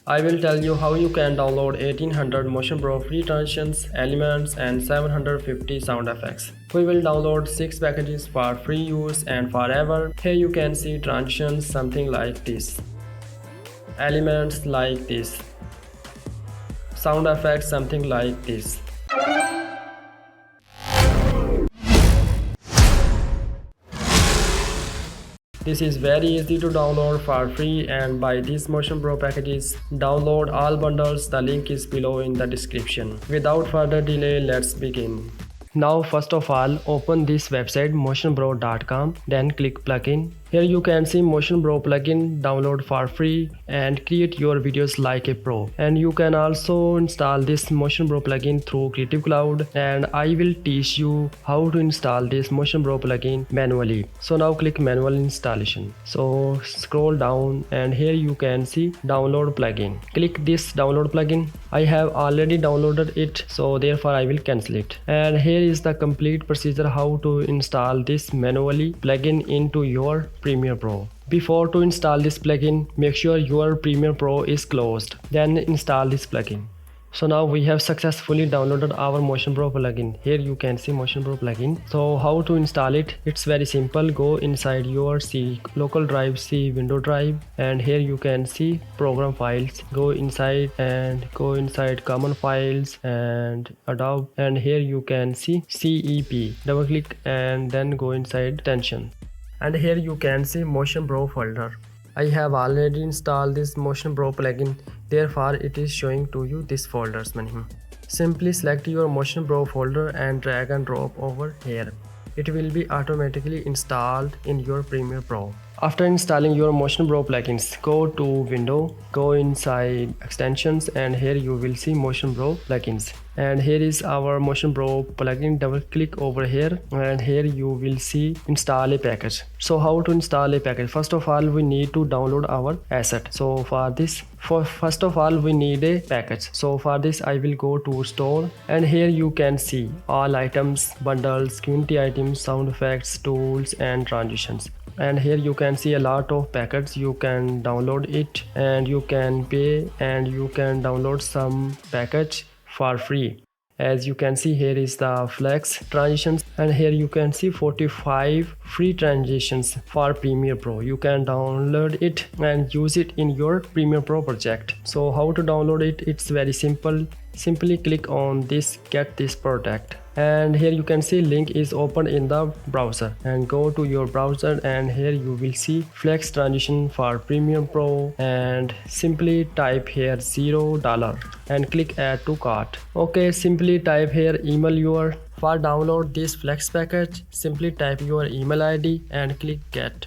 I will tell you how you can download 1800 Motion Pro free transitions, elements and 750 sound effects. We will download 6 packages for free use and forever. Here you can see transitions something like this, elements like this, sound effects something like this. This is very easy to download for free and buy these Motion Pro packages. Download all bundles, the link is below in the description. Without further delay, let's begin. Now first of all, open this website motionbro.com, then click plugin. Here you can see Motion Pro plugin, download for free and create your videos like a pro. And you can also install this Motion Pro plugin through Creative Cloud, and I will teach you how to install this Motion Pro plugin manually. So now click manual installation. So scroll down and here you can see download plugin. Click this download plugin. I have already downloaded it, so therefore I will cancel it. And here is the complete procedure how to install this manually plugin into your Premiere Pro. Before to install this plugin, make sure your Premiere Pro is closed. Then install this plugin. So now we have successfully downloaded our Motion Pro plugin. Here you can see Motion Pro plugin. So how to install it? It's very simple. Go inside your C local drive, C window drive, and here you can see program files. Go inside and go inside common files and Adobe, and here you can see CEP. Double click and then go inside extension. And here you can see Motion Pro folder. I have already installed this Motion Pro plugin, therefore it is showing to you this folders. Simply select your Motion Pro folder and drag and drop over here. It will be automatically installed in your Premiere Pro. After installing your Motion Pro plugins, go to Window, go inside Extensions, and here you will see Motion Pro plugins. And here is our Motion Pro plugin. Double click over here and here you will see install a package. So how to install a package? First of all, we need to download our asset. So for this, first of all we need a package. So for this I will go to store, and here you can see all items, bundles, community items, sound effects, tools and transitions. And here you can see a lot of packages. You can download it and you can pay, and you can download some package for free. As you can see, here is the flex transitions, and here you can see 45 free transitions for Premiere Pro. You can download it and use it in your Premiere Pro project. So how to download it? It's very simple. Simply click on this get this product, and here you can see link is open in the browser, and go to your browser and here you will see flex transition for Premiere Pro, and simply type here $0 and click add to cart. Okay, simply type here email your. For download this flex package, simply type your email ID and click get.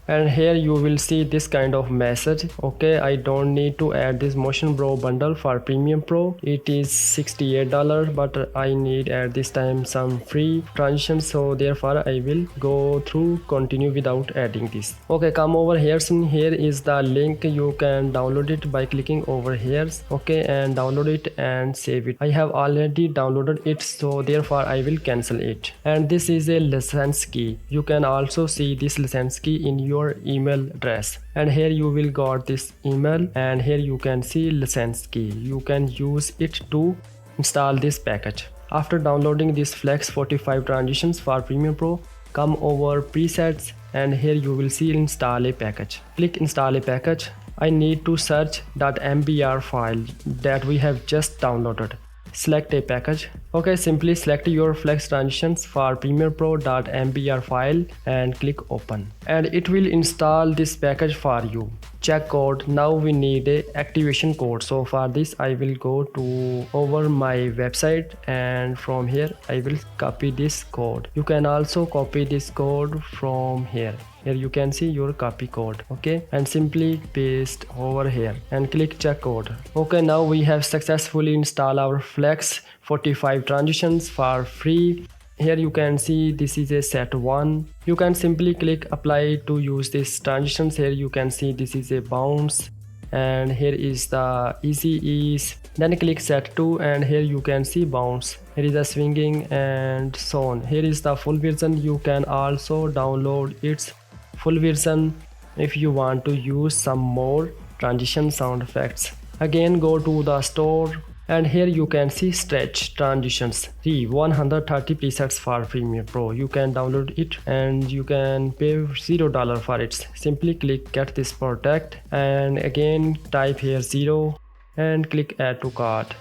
And here you will see this kind of message. Okay, I don't need to add this Motion Pro bundle for Premiere Pro. It is $68, but I need at this time some free transitions, so therefore I will go through continue without adding this. Okay, come over here. So here is the link. You can download it by clicking over here. Okay, and download it and save it. I have already downloaded it, so therefore I will cancel it. And this is a license key. You can also see this license key in your email address, and here you will got this email, and here you can see license key. You can use it to install this package. After downloading this flex 45 transitions for Premiere Pro, come over presets, and here you will see install a package. Click install a package. I need to search .mbr file that we have just downloaded. Select a package. Okay, simply select your flex transitions for Premiere Pro .mbr file and click open, and it will install this package for you. Check code. Now we need a activation code. So for this I will go to over my website, and from here I will copy this code. You can also copy this code from here. Here you can see your copy code. Okay, and simply paste over here and click check code. Okay, now we have successfully installed our flex 45 transitions for free. Here you can see this is a set 1. You can simply click apply to use this transitions. Here you can see this is a bounce, and here is the easy ease. Then click set 2, and here you can see bounce. Here is the swinging and so on. Here is the full version. You can also download its full version if you want to use some more transition sound effects. Again go to the store, and here you can see stretch transitions, the 130 presets for Premiere Pro. You can download it and you can pay $0 for it. Simply click get this product and again type here 0 and click add to cart.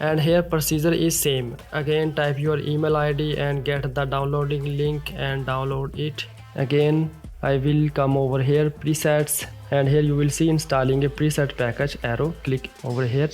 And here procedure is same. Again type your email ID and get the downloading link and download it. Again I will come over here presets, and here you will see installing a preset package arrow. Click over here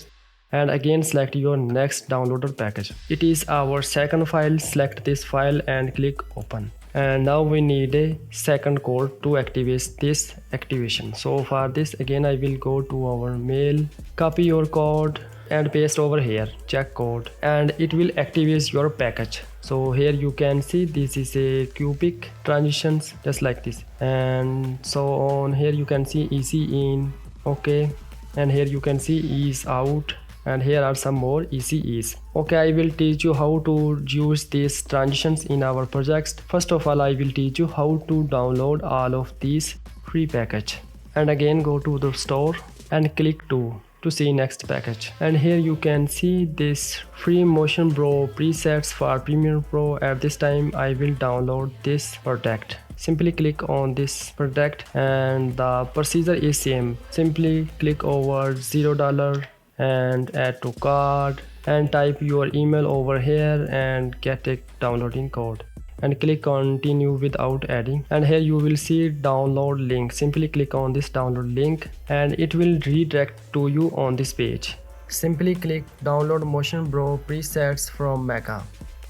and again select your next downloaded package. It is our second file. Select this file and click open. And now we need a second code to activate this activation. So for this again I will go to our mail, copy your code and paste over here, check code, and it will activate your package. So here you can see this is a cubic transitions just like this, and so on. Here you can see easy in, okay, and here you can see ease out, and here are some more easy ease. Okay, I will teach you how to use these transitions in our projects. First of all I will teach you how to download all of these free package, and again go to the store and click to see next package. And here you can see this free Motion Bro presets for Premiere Pro. At this time I will download this product. Simply click on this product and the procedure is same. Simply click over $0 and add to cart and type your email over here and get a downloading code and click continue without adding, and here you will see download link. Simply click on this download link and it will redirect to you on this page. Simply click download Motion Bro presets from Mega.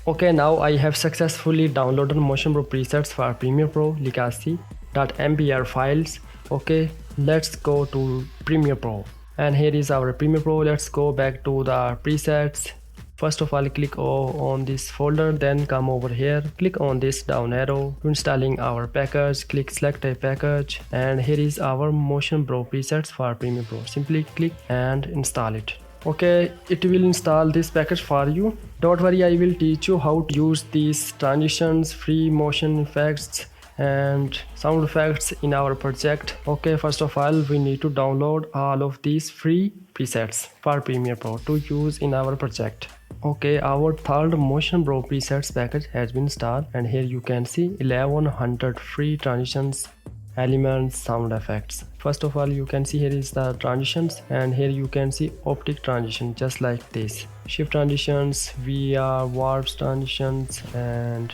Okay, now I have successfully downloaded Motion Bro presets for Premiere Pro legacy.mbr files. Okay, let's go to Premiere Pro, and here is our Premiere Pro. Let's go back to the presets. First of all click on this folder, then come over here, click on this down arrow to installing our package. Click select a package, and here is our Motion Bro presets for Premiere Pro. Simply click and install it. Okay, it will install this package for you. Don't worry, I will teach you how to use these transitions, free motion effects and sound effects in our project. Okay, first of all we need to download all of these free presets for Premiere Pro to use in our project. Okay, our third Motion Bro presets package has been installed, and here you can see 1100 free transitions, elements, sound effects. First of all you can see here is the transitions, and here you can see optic transition just like this, shift transitions, VR warps transitions, and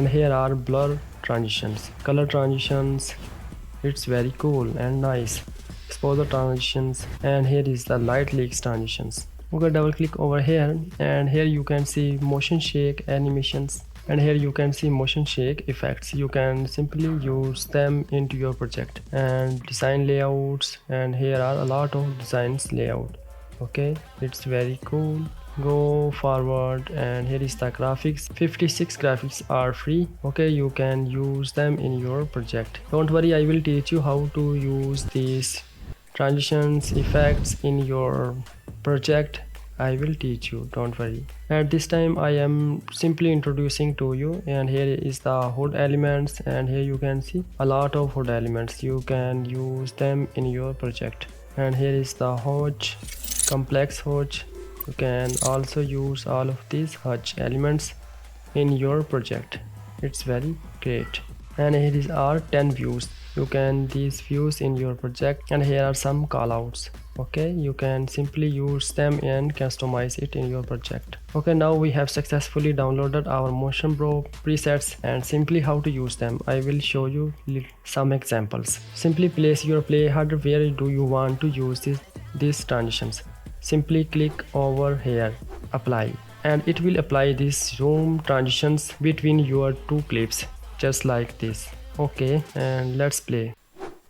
here are blur transitions, color transitions. It's very cool and nice. Exposure transitions, and here is the light leaks transitions. Okay, double click over here, and here you can see motion shake animations, and here you can see motion shake effects. You can simply use them into your project. And design layouts, and here are a lot of designs layout. Okay, it's very cool. Go forward, and here is the graphics. 56 graphics are free. Okay, you can use them in your project. Don't worry, I will teach you how to use these transitions effects in your project. I will teach you, don't worry. At this time I am simply introducing to you, and here is the hood elements, and here you can see a lot of hood elements. You can use them in your project. And here is the hodge, complex hodge. You can also use all of these hodge elements in your project. It's very great. And here is our 10 views. You can these views in your project, and here are some callouts. Okay, you can simply use them and customize it in your project. Okay, now we have successfully downloaded our Motion Bro presets, and simply how to use them I will show you some examples. Simply place your playhead where do you want to use these transitions. Simply click over here, apply, and it will apply these zoom transitions between your two clips just like this. Okay, and let's play.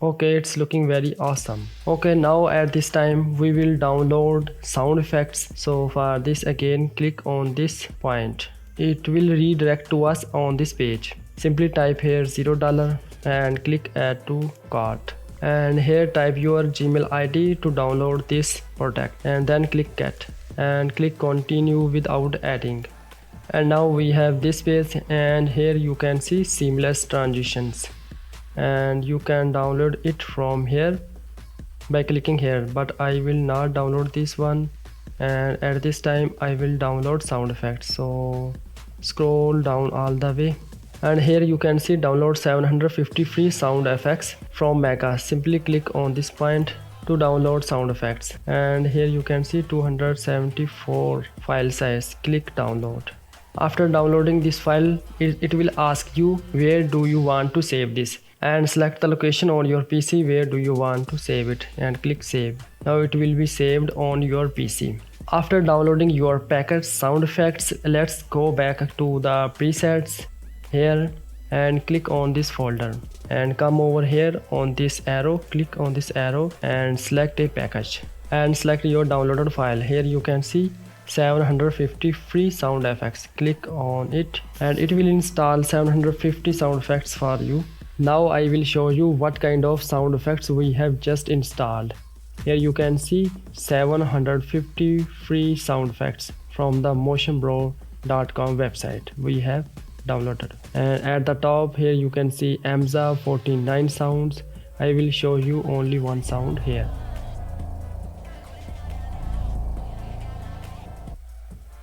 Okay, it's looking very awesome. Okay, now at this time we will download sound effects. So for this again click on this point. It will redirect to us on this page. Simply type here $0 and click add to cart, and here type your Gmail ID to download this product, and then click get and click continue without adding. And now we have this page, and here you can see seamless transitions, and you can download it from here. by clicking here, but I will not download this one, and at this time I will download sound effects. So scroll down all the way, and here you can see download 750 free sound effects from Mega. Simply click on this point to download sound effects, and here you can see 274 file size. Click download. After downloading this file, it will ask you where do you want to save this, and select the location on your PC where do you want to save it, and click save. Now it will be saved on your PC. After downloading your package sound effects, let's go back to the presets here and click on this folder, and come over here on this arrow. Click on this arrow and select a package, and select your downloaded file. Here you can see 750 free sound effects. Click on it, and it will install 750 sound effects for you. Now I will show you what kind of sound effects we have just installed. Here you can see 750 free sound effects from the motionbro.com website we have downloaded. And at the top here you can see AMZA 49 sounds. I will show you only one sound here.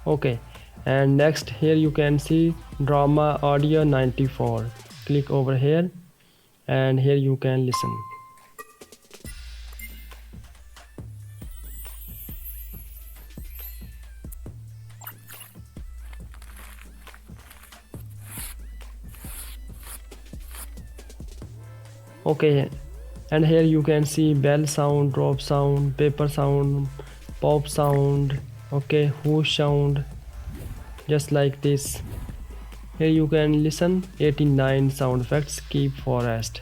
Okay, and next here you can see Drama Audio 94. Click over here, and here you can listen. Okay, and here you can see bell sound, drop sound, paper sound, pop sound, okay, whoosh sound, just like this. Here you can listen 89 sound effects. Keep forest.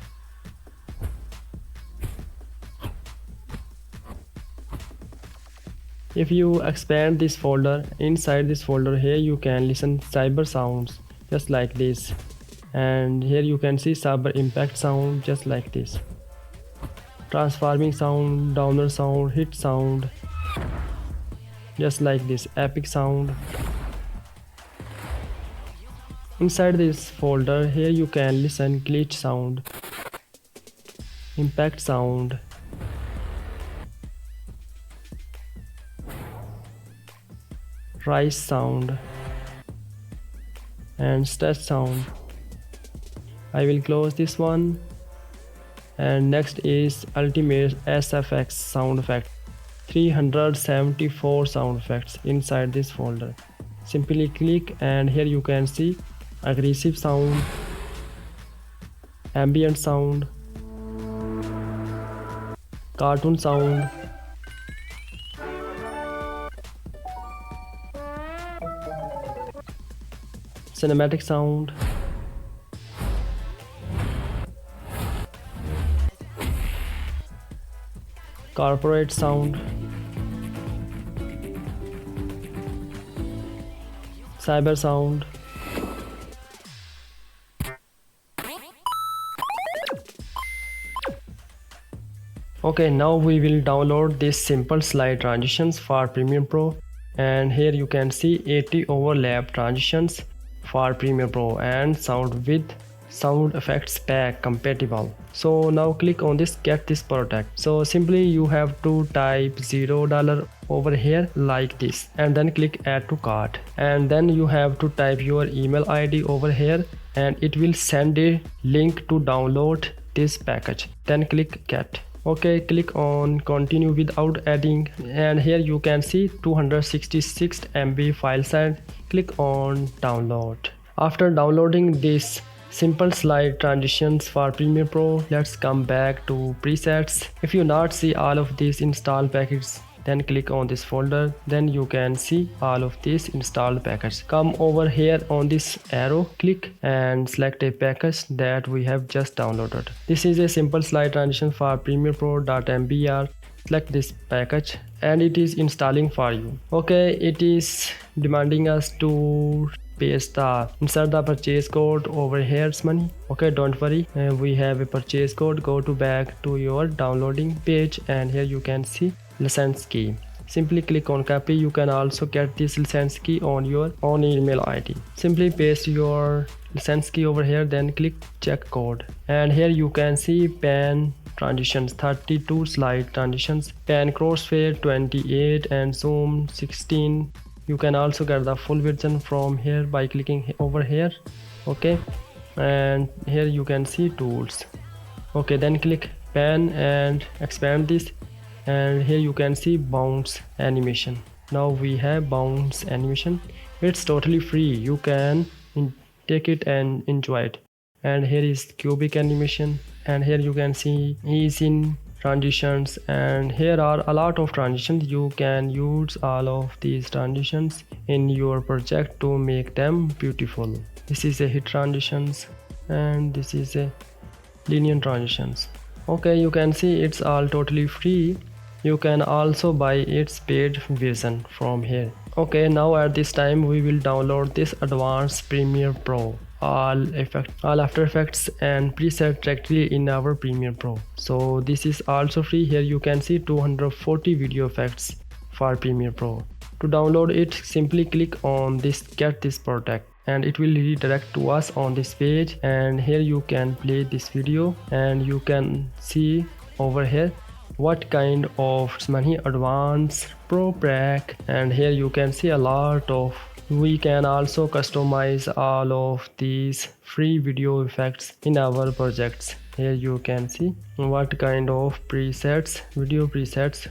If you expand this folder, inside this folder here you can listen cyber sounds, just like this. And here you can see cyber impact sound, just like this. Transforming sound, downer sound, hit sound, just like this. Epic sound. Inside this folder here you can listen glitch sound, impact sound, rise sound, and stretch sound. I will close this one, and next is ultimate SFX sound effect. 374 sound effects inside this folder. Simply click, and here you can see aggressive sound, ambient sound, cartoon sound, cinematic sound, corporate sound, cyber sound, okay. Now we will download this simple slide transitions for Premiere Pro, and here you can see 80 overlap transitions for Premiere Pro and sound with sound effects pack compatible. So now click on this get this product. So simply you have to type $0 over here like this, and then click add to cart, and then you have to type your email ID over here, and it will send a link to download this package. Then click get. Okay, click on continue without adding, and here you can see 266 MB file size. Click on download. After downloading this simple slide transitions for Premiere Pro, let's come back to presets. If you not see all of these installed packages, then click on this folder, then you can see all of these installed packages. Come over here on this arrow, click and select a package that we have just downloaded. This is a simple slide transition for Premiere Pro.mbr. Select this package and it is installing for you. Okay, it is demanding us to insert the purchase code over here's money. Okay, don't worry, we have a purchase code. Go to back to your downloading page, and here you can see license key. Simply click on copy. You can also get this license key on your own email ID. Simply paste your license key over here, then click check code, and here you can see pan transitions, 32 slide transitions, pan crossfade 28 and zoom 16. You can also get the full version from here by clicking over here. Okay, and here you can see tools. Okay, then click pan and expand this, and here you can see bounce animation. Now we have bounce animation. It's totally free, you can take it and enjoy it. And here is cubic animation, and here you can see ease in transitions, and here are a lot of transitions. You can use all of these transitions in your project to make them beautiful. This is a hit transitions, and this is a linear transitions. Okay, you can see it's all totally free. You can also buy its paid version from here. Okay, now at this time we will download this advanced Premiere Pro, all After Effects and preset directly in our Premiere Pro. So this is also free. Here you can see 240 video effects for Premiere Pro. To download it, simply click on this get this product, and it will redirect to us on this page, and here you can play this video, and you can see over here what kind of money advanced pro pack, and here you can see a lot of. We can also customize all of these free video effects in our projects. Here you can see what kind of presets, video presets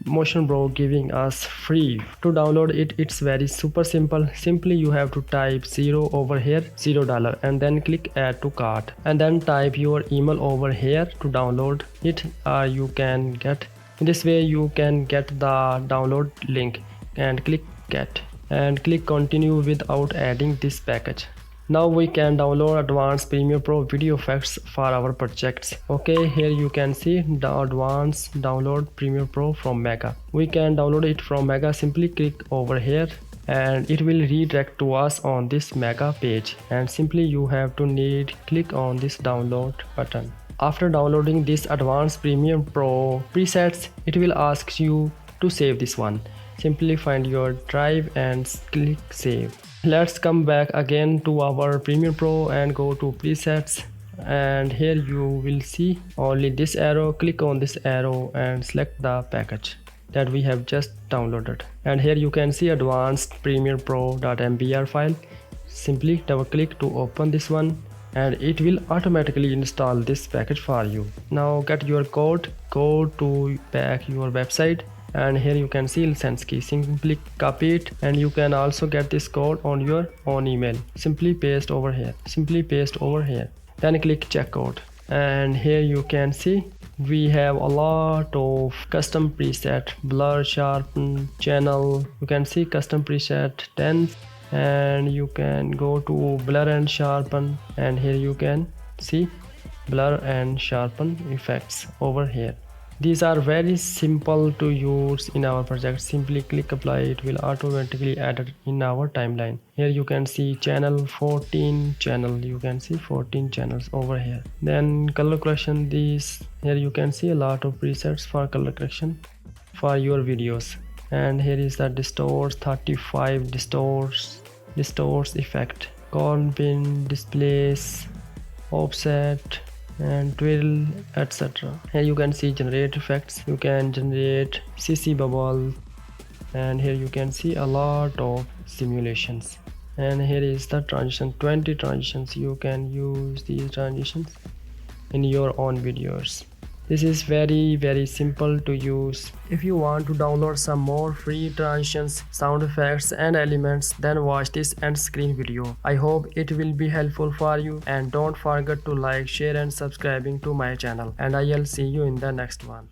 Motion Bro giving us free. To download it, it's very super simple. Simply you have to type 0 over here, $0, and then click add to cart, and then type your email over here to download it. You can get this way, you can get the download link, and click get and click continue without adding this package. Now we can download advanced Premiere Pro video effects for our projects. Okay, here you can see the advanced download Premiere Pro from Mega. We can download it from Mega. Simply click over here, and it will redirect to us on this Mega page, and simply you have to click on this download button. After downloading this advanced Premiere Pro presets, it will ask you to save this one. Simply find your drive and click save. Let's come back again to our Premiere Pro and go to presets, and here you will see only this arrow. Click on this arrow and select the package that we have just downloaded, and here you can see advanced Premiere Pro.mbr file. Simply double click to open this one, and it will automatically install this package for you. Now get your code, go to back your website, and here you can see license key. Simply copy it, and you can also get this code on your own email. Simply paste over here, then click checkout, and here you can see we have a lot of custom preset: blur, sharpen, channel. You can see custom preset 10, and you can go to blur and sharpen, and here you can see blur and sharpen effects over here. These are very simple to use in our project. Simply click apply, it will automatically add it in our timeline. Here you can see channel 14 channel. You can see 14 channels over here. Then color correction, here you can see a lot of presets for color correction for your videos. And here is the distorts, 35 distorts effect, corn pin, displace, offset, and twiddle, etc. Here you can see generate effects. You can generate CC bubble, and here you can see a lot of simulations. And here is the transition, 20 transitions. You can use these transitions in your own videos. This is very simple to use. If you want to download some more free transitions, sound effects and elements, then watch this end screen video. I hope it will be helpful for you, and don't forget to like, share and subscribing to my channel, and I'll see you in the next one.